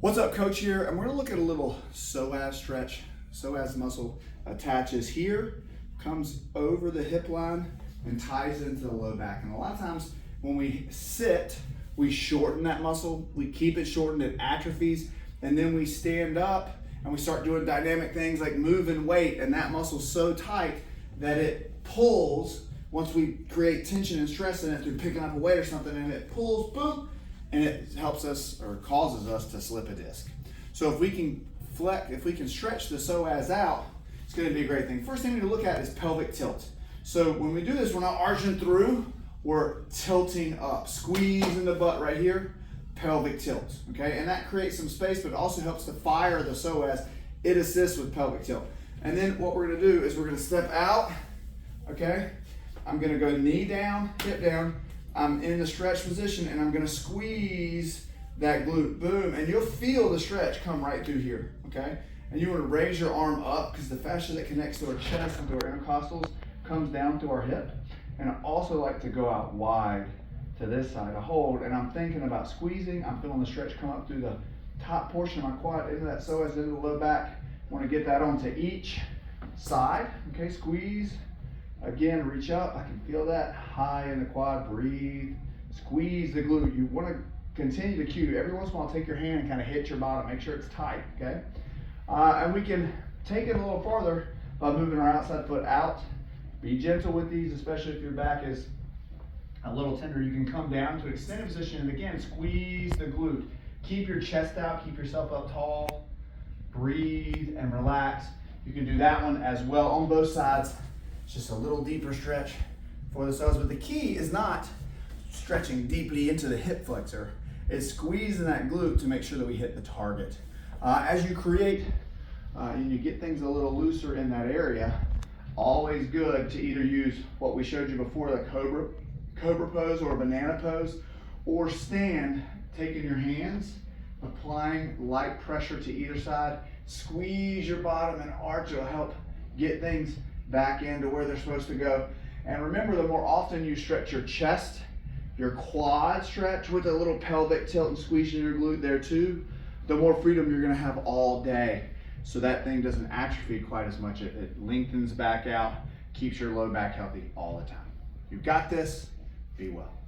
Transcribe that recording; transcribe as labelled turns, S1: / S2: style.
S1: What's up, Coach here? And we're gonna look at a little psoas stretch. Psoas muscle attaches here, comes over the hip line, and ties into the low back. And a lot of times when we sit, we shorten that muscle. We keep it shortened, it atrophies, and then we stand up and we start doing dynamic things like moving weight, and that muscle's so tight that it pulls once we create tension and stress in it through picking up a weight or something, and it pulls, boom, and it helps us or causes us to slip a disc. So if we can stretch the psoas out, it's going to be a great thing. First thing we need to look at is pelvic tilt. So when we do this, we're not arching through, we're tilting up. Squeeze in the butt right here, pelvic tilt, okay? And that creates some space, but it also helps to fire the psoas. It assists with pelvic tilt. And then what we're going to do is we're going to step out, okay? I'm going to go knee down, hip down. I'm in the stretch position and I'm gonna squeeze that glute, boom, and you'll feel the stretch come right through here, okay? And you wanna raise your arm up because the fascia that connects to our chest and to our intercostals comes down to our hip. And I also like to go out wide to this side, I hold, and I'm thinking about squeezing. I'm feeling the stretch come up through the top portion of my quad, into that psoas, into the low back. Wanna get that onto each side, okay? Squeeze. Again, reach up, I can feel that high in the quad, breathe, squeeze the glute. You want to continue to cue. Every once in a while, take your hand and kind of hit your bottom, make sure it's tight, okay? And we can take it a little farther by moving our outside foot out. Be gentle with these, especially if your back is a little tender. You can come down to extended position, and again, squeeze the glute. Keep your chest out, keep yourself up tall, breathe and relax. You can do that one as well on both sides. Just a little deeper stretch for the psoas, but the key is not stretching deeply into the hip flexor. It's squeezing that glute to make sure that we hit the target. As you create and you get things a little looser in that area, always good to either use what we showed you before, the cobra pose or banana pose, or stand, taking your hands, applying light pressure to either side, squeeze your bottom and arch. It'll help get things back into where they're supposed to go. And remember, the more often you stretch your chest, your quad stretch with a little pelvic tilt and squeezing your glute there too, the more freedom you're gonna have all day. So that thing doesn't atrophy quite as much. It lengthens back out, keeps your low back healthy all the time. You've got this, be well.